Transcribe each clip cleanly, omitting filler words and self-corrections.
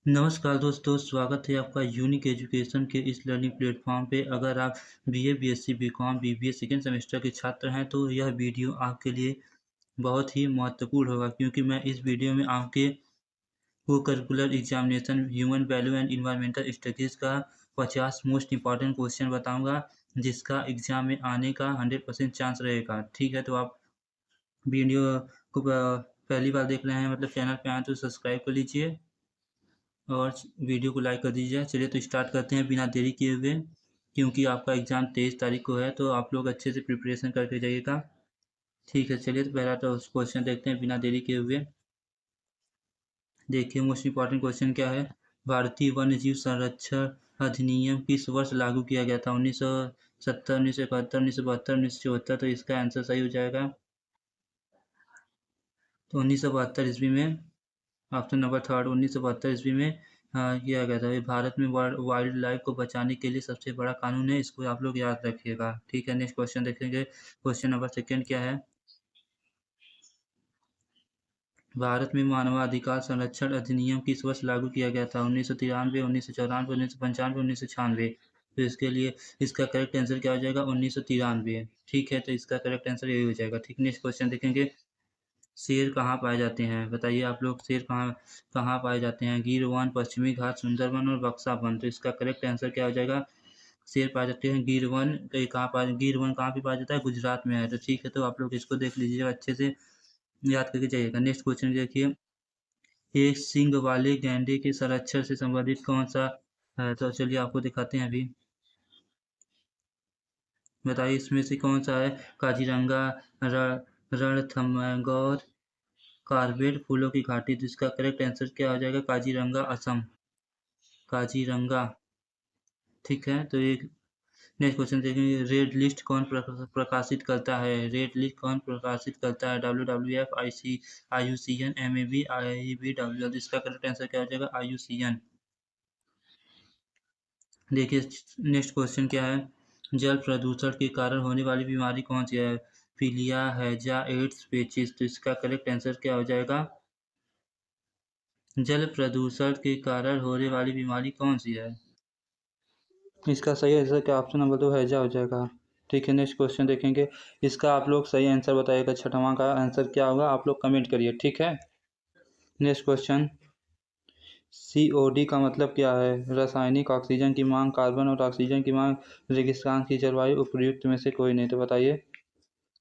नमस्कार दोस्तों, स्वागत है आपका यूनिक एजुकेशन के इस लर्निंग प्लेटफ़ॉर्म पे। अगर आप BA, BSc, BCom, BBA second semester के छात्र हैं, तो यह वीडियो आपके लिए बहुत ही महत्वपूर्ण होगा क्योंकि मैं इस वीडियो में आपके co-curricular examination, human value and environmental studies का 50 मोस्ट इम्पोर्टेंट क्वेश्चन बताऊँगा, जिसका एग्ज़ाम में आने का 100% चांस रहेगा। ठीक है, तो आप वीडियो को पहली बार देख रहे हैं मतलब चैनल पे आए हैं तो सब्सक्राइब कर लीजिए और वीडियो को लाइक कर दीजिए। चलिए तो स्टार्ट करते हैं बिना देरी किए हुए, क्योंकि आपका एग्ज़ाम 23 तारीख को है, तो आप लोग अच्छे से प्रिपरेशन करके जाइएगा। ठीक है, चलिए तो पहला तो क्वेश्चन देखते हैं बिना देरी किए हुए। देखिए मोस्ट इम्पोर्टेंट क्वेश्चन क्या है? भारतीय वन्यजीव संरक्षण अधिनियम किस वर्ष लागू किया गया था? 1970, 1971, 1972, 1974। तो इसका आंसर सही हो जाएगा। तो 1972 ईस्वी में ऑप्शन नंबर थर्ड 1972 ईस्वी में किया गया था। ये भारत में वाइल्ड लाइफ को बचाने के लिए सबसे बड़ा कानून है, इसको आप लोग याद रखिएगा। ठीक है, नेक्स्ट क्वेश्चन देखेंगे। क्वेश्चन नंबर सेकंड क्या है? भारत में मानवाधिकार संरक्षण अधिनियम किस वर्ष लागू किया गया था? 1993, 1994, 1995, 1996। तो इसके लिए इसका करेक्ट आंसर क्या हो जाएगा? 1993। ठीक है, तो इसका करेक्ट आंसर यही हो जाएगा। ठीक, नेक्स्ट क्वेश्चन देखेंगे। शेर कहाँ पाए जाते हैं? बताइए आप लोग, शेर कहाँ कहाँ पाए जाते हैं? गिर वन, पश्चिमी घाट, सुंदरबन और बक्सा वन। तो इसका करेक्ट आंसर क्या हो जाएगा? शेर पाए जाते हैं गिर वन। गिर वन कहाँ पे पाया जाता है? गुजरात में है। तो ठीक है, तो आप लोग इसको देख लीजिएगा, अच्छे से याद करके जाइएगा। नेक्स्ट क्वेश्चन देखिए। एक सींग वाले गैंडे के संरक्षण से संबंधित कौन सा है? तो चलिए आपको दिखाते हैं अभी। बताइए इसमें से कौन सा है? काजीरंगा, रणथंभौर, कार्बेट, फूलों की घाटी। तो इसका करेक्ट आंसर क्या हो जाएगा? काजीरंगा, असम। काजीरंगा। ठीक है, तो एक नेक्स्ट क्वेश्चन देखेंगे। रेड लिस्ट कौन प्रकाशित करता है? रेड लिस्ट कौन प्रकाशित करता है? WWF, IUCN, MAB, IBWL। इसका करेक्ट आंसर क्या हो जाएगा? IUCN। देखिए नेक्स्ट क्वेश्चन क्या है? जल प्रदूषण के कारण होने वाली बीमारी कौन सी है? पीलिया, हैजा, एड्स, पेचिस। तो इसका करेक्ट आंसर क्या हो जाएगा? जल प्रदूषण के कारण होने वाली बीमारी कौन सी है? इसका सही आंसर क्या ऑप्शन नंबर 2 हैजा हो जाएगा। ठीक है, नेक्स्ट क्वेश्चन देखेंगे। इसका आप लोग सही आंसर बताइएगा। छठवां का आंसर क्या होगा आप लोग कमेंट करिए। ठीक है, नेक्स्ट क्वेश्चन। COD का मतलब क्या है? रासायनिक ऑक्सीजन की मांग, कार्बन और ऑक्सीजन की मांग, रेगिस्तान की जलवायु, उपयुक्त में से कोई नहीं। तो बताइए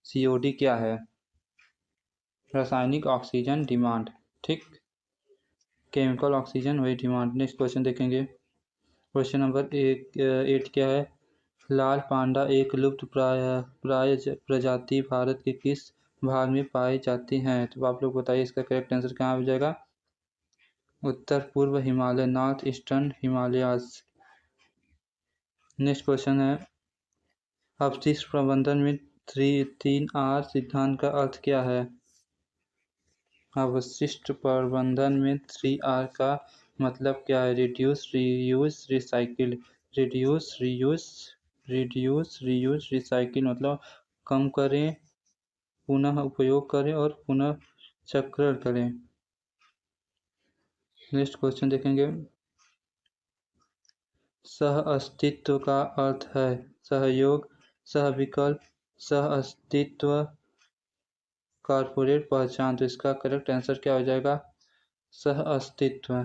COD क्या है? रासायनिक ऑक्सीजन डिमांड। ठीक, केमिकल ऑक्सीजन वही डिमांड। नेक्स्ट क्वेश्चन देखेंगे। क्वेश्चन नंबर 8 क्या है? लाल पांडा एक लुप्त प्राय प्रजाति भारत के किस भाग में पाई जाती हैं? तो आप लोग बताइए इसका करेक्ट आंसर कहाँ हो जाएगा? उत्तर पूर्व Himalaya, north eastern Himalayas. Next question है। अपशिष्ट प्रबंधन में 3R सिद्धांत का अर्थ क्या है? अपशिष्ट प्रबंधन में 3R का मतलब क्या है? Reduce, reuse, recycle. Reduce, reuse, recycle मतलब कम करें, पुनः उपयोग करें और पुनः चक्रण करें। नेक्स्ट क्वेश्चन देखेंगे। सह अस्तित्व का अर्थ है सहयोग, सहविकल्प, सह अस्तित्व, कॉर्पोरेट पहचान। तो इसका करेक्ट आंसर क्या हो जाएगा? सह अस्तित्व।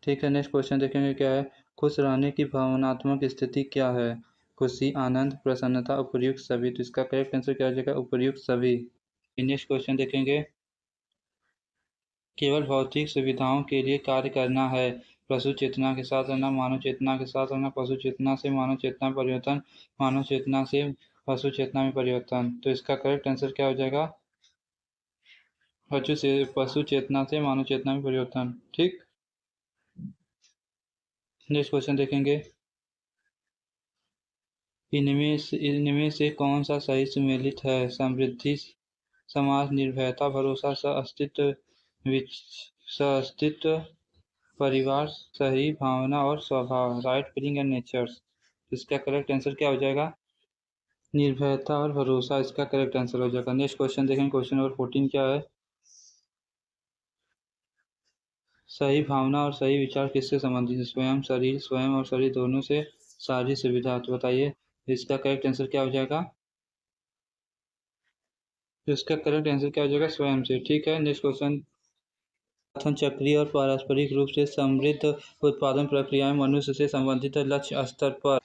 ठीक है, नेक्स्ट क्वेश्चन देखेंगे क्या है? खुश रहने की भावनात्मक स्थिति क्या है? खुशी, आनंद, प्रसन्नता, उपर्युक्त सभी। तो इसका करेक्ट आंसर क्या हो जाएगा? उपर्युक्त सभी। नेक्स्ट क्वेश्चन देखेंगे। केवल भौतिक सुविधाओं के लिए कार्य करना है। पशु चेतना के साथ रहना, मानव चेतना के साथ रहना, पशु चेतना से मानव चेतना में परिवर्तन, मानव चेतना से पशु चेतना में परिवर्तन। तो इसका करेक्ट आंसर क्या हो जाएगा? पशु चेतना से मानव चेतना में परिवर्तन। ठीक, नेक्स्ट क्वेश्चन देखेंगे। इनमें से कौन सा सही सुमेलित है? समृद्धि, समाज, निर्भयता, भरोसा, सह अस्तित्व, परिवार, सही भावना और स्वभाव। Right feeling and natures. इसका करेक्ट आंसर क्या हो जाएगा? निर्भयता और भरोसा इसका करेक्ट आंसर हो जाएगा। नेक्स्ट क्वेश्चन देखेंगे। क्वेश्चन नंबर 14 क्या है? सही भावना और सही विचार किससे संबंधित है? स्वयं, शरीर, स्वयं और शरीर दोनों से। सारी सुविधा। तो बताइए इसका करेक्ट आंसर क्या हो जाएगा? तो इसका करेक्ट आंसर क्या हो जाएगा? स्वयं से। ठीक है, नेक्स्ट क्वेश्चन। कथन चक्रीय और पारस्परिक रूप से समृद्ध उत्पादन प्रक्रियाएं मनुष्य से संबंधित है लक्ष्य स्तर पर।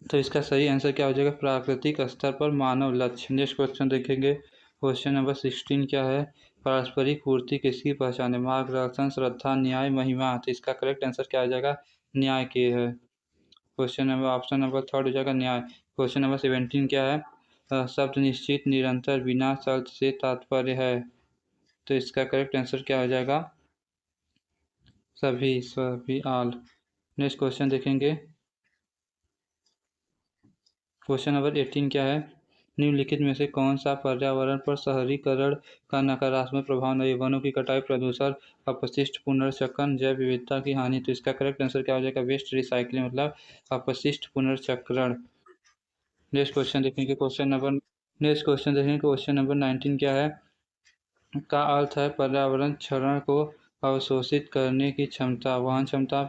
तो इसका सही आंसर क्या हो जाएगा? प्राकृतिक स्तर पर मानव लक्ष्य। नेक्स्ट क्वेश्चन देखेंगे। क्वेश्चन नंबर 16 क्या है? पारस्परिक पूर्ति किसकी पहचान है? मार्गदर्शन, श्रद्धा, न्याय, महिमा। तो इसका करेक्ट आंसर क्या हो जाएगा? न्याय की है। Question number option number third हो जाएगा न्याय। क्वेश्चन नंबर 17 क्या है? शब्द निश्चित, निरंतर, बिना शर्त से तात्पर्य है। तो इसका करेक्ट आंसर क्या हो जाएगा? सभी, सभी, ऑल। नेक्स्ट क्वेश्चन देखेंगे। क्वेश्चन नंबर 18 क्या है? निम्नलिखित में से कौन सा पर्यावरण पर शहरीकरण का नकारात्मक प्रभाव नहीं? वनों की कटाई, प्रदूषण, अपशिष्ट पुनर्चक्रण, जैव विविधता की हानि। तो इसका करेक्ट आंसर क्या हो जाएगा? वेस्ट रिसाइकलिंग, मतलब अपशिष्ट पुनर्चक्रण। नेक्स्ट क्वेश्चन देखेंगे। क्वेश्चन नंबर 19 क्या है? का अर्थ है पर्यावरण क्षरण को अवशोषित करने की क्षमता, वहन क्षमता,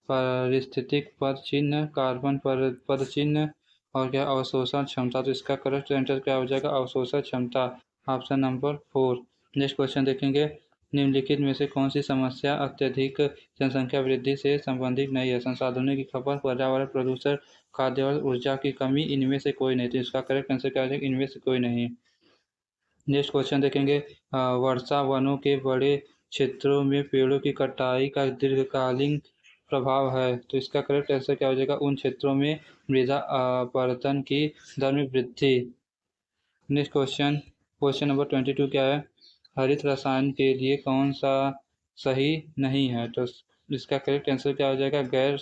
पारिस्थितिक पद चिन्ह, कार्बन पद चिन्ह और क्या अवशोषण क्षमता। तो इसका करेक्ट आंसर क्या हो जाएगा? अवशोषण क्षमता, ऑप्शन नंबर 4। नेक्स्ट क्वेश्चन देखेंगे। निम्नलिखित में से कौन सी समस्या अत्यधिक जनसंख्या वृद्धि से संबंधित नहीं है? संसाधनों की खपत, पर्यावरण प्रदूषण, खाद्य और ऊर्जा की कमी, इनमें से कोई नहीं। तो इसका करेक्ट आंसर क्या हो जाएगा? इनमें से कोई नहीं। नेक्स्ट क्वेश्चन देखेंगे। वर्षा वनों के बड़े क्षेत्रों में पेड़ों की कटाई का दीर्घकालीन प्रभाव है। तो इसका करेक्ट आंसर क्या हो जाएगा? उन क्षेत्रों में मृदा अपरदन की दर में वृद्धि। Next question. क्वेश्चन नंबर 22 क्या है? हरित रसायन के लिए कौन सा सही नहीं है? तो इसका करेक्ट आंसर क्या हो जाएगा? गैर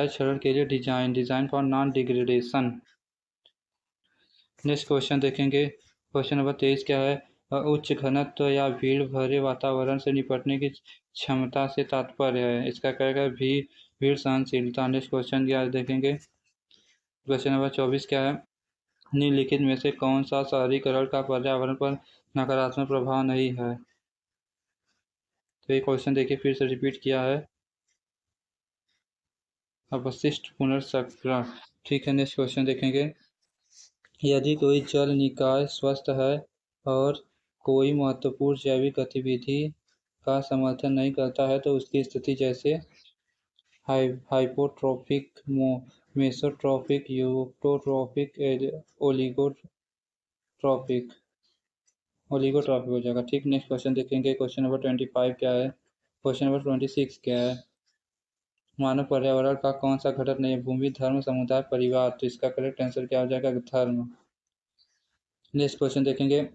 क्षरण के लिए design, design for non degradation. Next question देखेंगे। क्वेश्चन नंबर 23 क्या है? उच्च घनत्व या भीड़ भरे वातावरण से निपटने की क्षमता से तात्पर्य है। इसका करेगा भीड़ सहनशीलता। नेक्स्ट क्वेश्चन क्या देखेंगे। क्वेश्चन नंबर 24 क्या है? निम्नलिखित में से कौन सा शहरीकरण का पर्यावरण पर नकारात्मक प्रभाव नहीं है? तो ये क्वेश्चन देखिए फिर से रिपीट किया है। अपशिष्ट पुनर्चक्रण। ठीक है, नेक्स्ट क्वेश्चन देखेंगे। यदि कोई जल निकाय स्वस्थ है और कोई महत्वपूर्ण जैविक गतिविधि का समर्थन नहीं करता है तो उसकी स्थिति जैसे हाइपोट्रोफिक, मेसोट्रोफिक, यूटोट्रोफिक, ओलिगोट्रोफिक ओलिगोट्रोफिक हो जाएगा। ठीक, नेक्स्ट क्वेश्चन देखेंगे। क्वेश्चन नंबर 25 क्या है? क्वेश्चन नंबर 26 क्या है? मानव पर्यावरण का कौन सा घटक नहीं है? भूमि, धर्म, समुदाय, परिवार। तो इसका करेक्ट आंसर क्या हो जाएगा? धर्म। नेक्स्ट क्वेश्चन देखेंगे।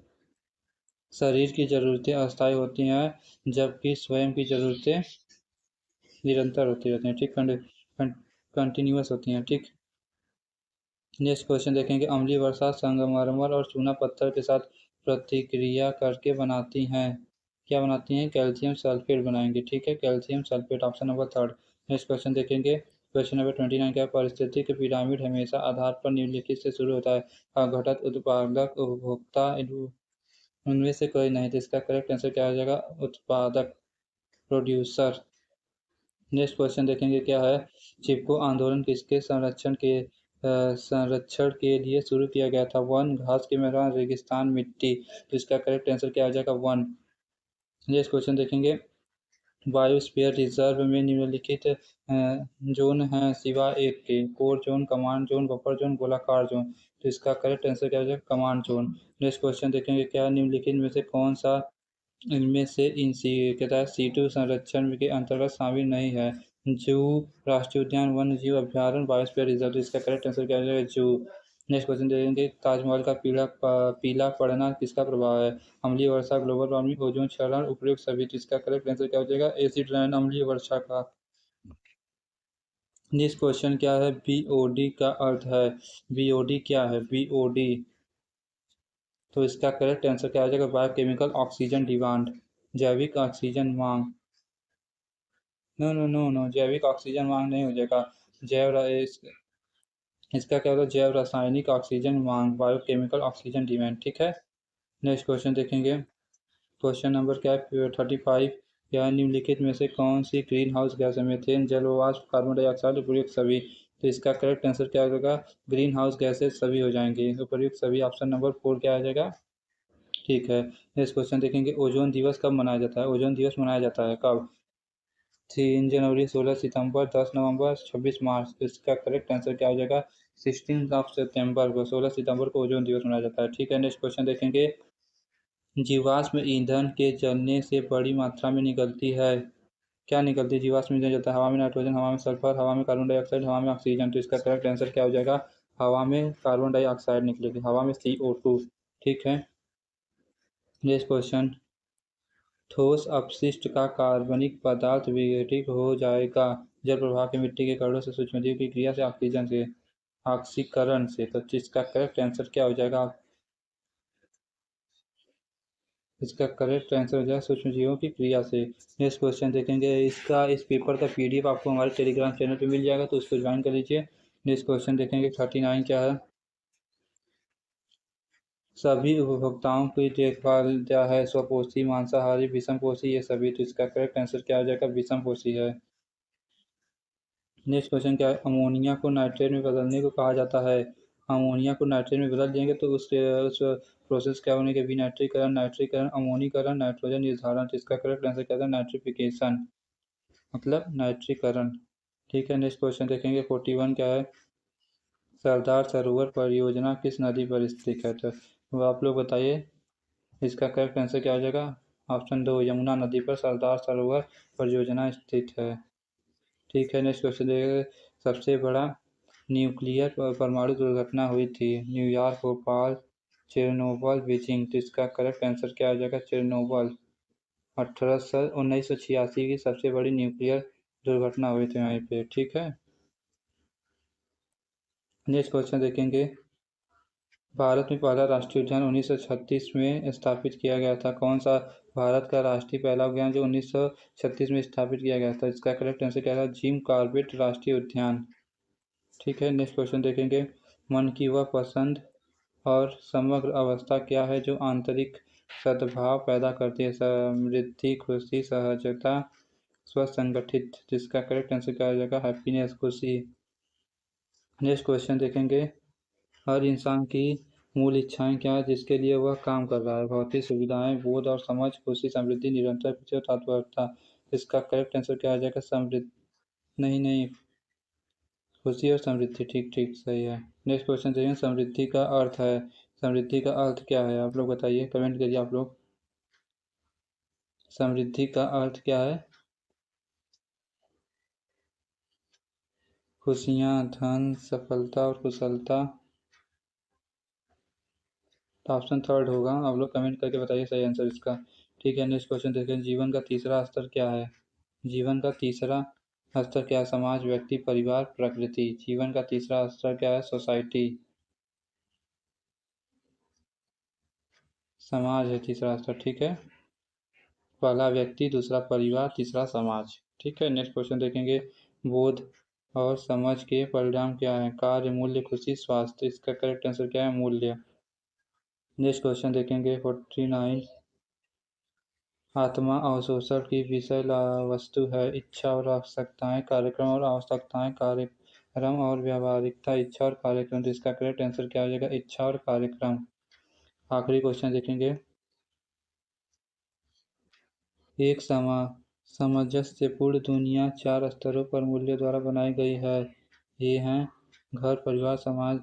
शरीर की ज़रूरतें अस्थायी होती हैं जबकि स्वयं की ज़रूरतें निरंतर होती रहती हैं। ठीक, कंटिन्यूअस होती हैं। ठीक, नेक्स्ट क्वेश्चन देखेंगे। अम्लीय वर्षा संगमरमर और चूना पत्थर के साथ प्रतिक्रिया करके बनाती हैं। क्या बनाती हैं? कैल्शियम सल्फेट बनाएंगे। ठीक है, calcium sulphate, option number third. Next question देखेंगे। क्वेश्चन नंबर 29 क्या? पारिस्थितिक पिरामिड हमेशा आधार पर निम्नलिखित से शुरू होता है? घटक, उत्पादक, उपभोक्ता, उनमें से कोई नहीं। तो इसका करेक्ट आंसर क्या हो जाएगा? उत्पादक, प्रोड्यूसर। नेक्स्ट क्वेश्चन देखेंगे क्या है? चिपको आंदोलन किसके संरक्षण के लिए शुरू किया गया था? वन, घास के मैदान, रेगिस्तान, मिट्टी। तो इसका करेक्ट आंसर क्या हो जाएगा? वन। नेक्स्ट क्वेश्चन देखेंगे। बायोस्फीयर रिजर्व में निम्नलिखित जोन हैं सिवाय एक के? Core zone, command zone, buffer zone, गोलाकार जोन। तो इसका करेक्ट आंसर क्या हो जाएगा? Command zone. नेक्स्ट क्वेश्चन देखेंगे। क्या निम्नलिखित में से कौन सा इनमें से के तहत सीटू संरक्षण के अंतर्गत शामिल नहीं है? जू, राष्ट्रीय उद्यान, वन्य जीव अभ्यारण्य, बायोस्फीयर रिजर्व। इसका करेक्ट आंसर क्या हो जाएगा? जू। नेक्स्ट क्वेश्चन देखेंगे। ताजमहल का पीला पड़ना किसका प्रभाव है? अम्लीय वर्षा, ग्लोबल वार्मिंग, ओजोन क्षरण, उपयुक्त सभी। तो इसका करेक्ट आंसर क्या हो जाएगा? एसिड रेन, अम्लीय वर्षा का। नेक्स्ट क्वेश्चन क्या है? बीओडी का अर्थ है? बीओडी क्या है? बीओडी। तो इसका करेक्ट आंसर क्या आ जाएगा? बायोकेमिकल ऑक्सीजन डिमांड, जैविक ऑक्सीजन मांग। नो नो नो नो, जैविक ऑक्सीजन मांग नहीं हो जाएगा। इसका क्या होगा? जैव रासायनिक ऑक्सीजन मांग, बायोकेमिकल ऑक्सीजन डिमांड। ठीक है, नेक्स्ट क्वेश्चन देखेंगे। क्वेश्चन नंबर क्या है 35। यह निम्नलिखित में से कौन सी ग्रीन हाउस गैस है? मीथेन, जल वाष्प, कार्बन डाइऑक्साइड, उपयुक्त सभी। तो इसका करेक्ट आंसर क्या होगा? ग्रीन हाउस गैसेज सभी हो जाएंगे, उपयुक्त सभी। ऑप्शन नंबर 4 क्या आ जाएगा? ठीक है। नेक्स्ट क्वेश्चन देखेंगे, ओजोन दिवस कब मनाया जाता है? ओजोन दिवस मनाया जाता है कब? 3 जनवरी, 16 सितंबर, 10 नवंबर, 26 मार्च। तो इसका करेक्ट आंसर क्या हो जाएगा? 16 सितंबर को, 16 सितंबर को ओजोन दिवस मनाया जाता है। ठीक है। नेक्स्ट क्वेश्चन देखेंगे, जीवाश्म ईंधन के जलने से बड़ी मात्रा में निकलती है, क्या निकलती है? जीवाश्म ईंधन जलता है हवा में नाइट्रोजन, हवा में सल्फर, हवा में कार्बन डाइऑक्साइड, हवा में ऑक्सीजन। तो इसका करेक्ट आंसर क्या हो जाएगा? हवा में कार्बन डाइऑक्साइड निकलेगी, हवा में CO2। ठीक है। नेक्स्ट क्वेश्चन, ठोस अपशिष्ट का कार्बनिक पदार्थ विघटित हो जाएगा जल प्रवाह के मिट्टी के कणों से, सूक्ष्मजीव की क्रिया से, ऑक्सीजन से, ऑक्सीकरण से। तो इसका करेक्ट आंसर क्या हो जाएगा? इसका करेक्ट आंसर हो जाएगा सूक्ष्मजीवों की क्रिया से। नेक्स्ट क्वेश्चन देखेंगे, इस पेपर का PDF आपको हमारे टेलीग्राम चैनल पे मिल जाएगा, तो उसको ज्वाइन कर लीजिए। नेक्स्ट क्वेश्चन देखेंगे 39 क्या है? सभी उपभोक्ताओं की देखभाल क्या है? स्वपोषी, मांसाहारी, विषमपोषी, ये सभी। तो इसका करेक्ट आंसर क्या हो जाएगा? विषमपोषी है। नेक्स्ट क्वेश्चन क्या है? अमोनिया को नाइट्रेट में बदलने को कहा जाता है। अमोनिया को नाइट्रेट में बदल देंगे तो उस प्रोसेस क्या होने के? विनाइट्रीकरण, नाइट्रीकरण, अमोनीकरण, नाइट्रोजन निर्धारण। तो इसका करेक्ट आंसर क्या था? नाइट्रिफिकेशन, मतलब नाइट्रीकरण। ठीक है। नेक्स्ट क्वेश्चन देखेंगे 41 क्या है? सरदार सरोवर परियोजना किस नदी पर स्थित है? तो आप लोग बताइए, इसका करेक्ट आंसर क्या हो जाएगा? ऑप्शन 2, यमुना नदी पर सरदार सरोवर परियोजना स्थित है। ठीक है। नेक्स्ट क्वेश्चन देखिए, सबसे बड़ा न्यूक्लियर परमाणु दुर्घटना हुई थी? New York, Bhopal, चेरनोबल, Beijing. तो इसका करेक्ट आंसर क्या हो जाएगा? चेरनोबल। 1986 की सबसे बड़ी न्यूक्लियर दुर्घटना हुई थी वहीं पे। ठीक है। नेक्स्ट क्वेश्चन देखेंगे, भारत में पहला राष्ट्रीय उद्यान 1936 में स्थापित किया गया था, कौन सा भारत का राष्ट्रीय पहला उद्यान जो 1936 में स्थापित किया गया था? इसका करेक्ट आंसर क्या था? जिम कॉर्बेट राष्ट्रीय उद्यान। ठीक है। नेक्स्ट क्वेश्चन देखेंगे, मन की वह पसंद और समग्र अवस्था क्या है जो आंतरिक सद्भाव पैदा करती है? समृद्धि, खुशी, सहजता, स्वसंगठित। जिसका करेक्ट आंसर क्या हो जाएगा? हैप्पीनेस, खुशी। नेक्स्ट क्वेश्चन देखेंगे, हर इंसान की मूल इच्छाएं क्या है जिसके लिए वह काम कर रहा है? भौतिक सुविधाएं, बोध और समझ, खुशी, समृद्धि, निरंतर खुशी और तत्परता। इसका करेक्ट आंसर क्या आ जाएगा? समृद्धि, नहीं नहीं, खुशी और समृद्धि। ठीक ठीक, सही है। नेक्स्ट क्वेश्चन देखिए, समृद्धि का अर्थ है, समृद्धि का अर्थ क्या है? आप लोग बताइए, कमेंट करिए आप लोग। समृद्धि का अर्थ क्या है? खुशियाँ, धन, सफलता और कुशलता। तो ऑप्शन थर्ड होगा। आप लोग कमेंट करके बताइए सही आंसर इसका। ठीक है। नेक्स्ट क्वेश्चन देखते हैं, जीवन का तीसरा स्तर क्या है? जीवन का तीसरा स्तर क्या है? समाज, व्यक्ति, परिवार, प्रकृति। जीवन का तीसरा स्तर क्या है? सोसाइटी, समाज है तीसरा स्तर। ठीक है। पहला व्यक्ति, दूसरा परिवार, तीसरा समाज। ठीक है। नेक्स्ट क्वेश्चन देखेंगे, बोध और समझ के परिणाम क्या है? कार्य, मूल्य, खुशी, स्वास्थ्य। इसका करेक्ट आंसर क्या है? मूल्य। नेक्स्ट क्वेश्चन देखेंगे 49, आत्मा अवशोषण की विषय वस्तु है? इच्छा और आवश्यकताएं, कार्यक्रम और आवश्यकताएं, कार्यक्रम और व्यावहारिकता। इच्छा और कार्यक्रम। तो इसका करेक्ट आंसर क्या हो जाएगा? इच्छा और कार्यक्रम। आखिरी क्वेश्चन देखेंगे, एक सामंजस्यपूर्ण दुनिया 4 स्तरों पर मूल्य द्वारा बनाई गई है। ये हैं घर, परिवार, समाज।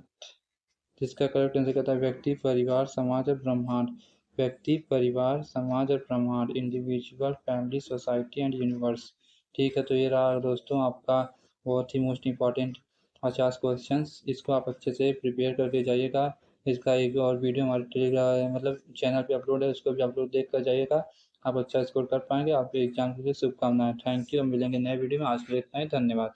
जिसका करेक्ट आंसर कहता है व्यक्ति, परिवार, समाज और ब्रह्मांड। व्यक्ति, परिवार, समाज और ब्रह्मांड, individual, family, society and universe. ठीक है। तो ये रहा दोस्तों आपका बहुत ही मोस्ट इंपॉर्टेंट 50 क्वेश्चंस। इसको आप अच्छे से प्रिपेयर करके जाइएगा। इसका एक और वीडियो हमारे टेलीग्राम मतलब चैनल पे अपलोड है, उसको भी आप लोग देख कर जाइएगा। आप अच्छा स्कोर कर पाएंगे। आपके एग्जाम के लिए शुभकामनाएं। Thank you. मिलेंगे नए वीडियो में। आज के लिए इतना ही, धन्यवाद।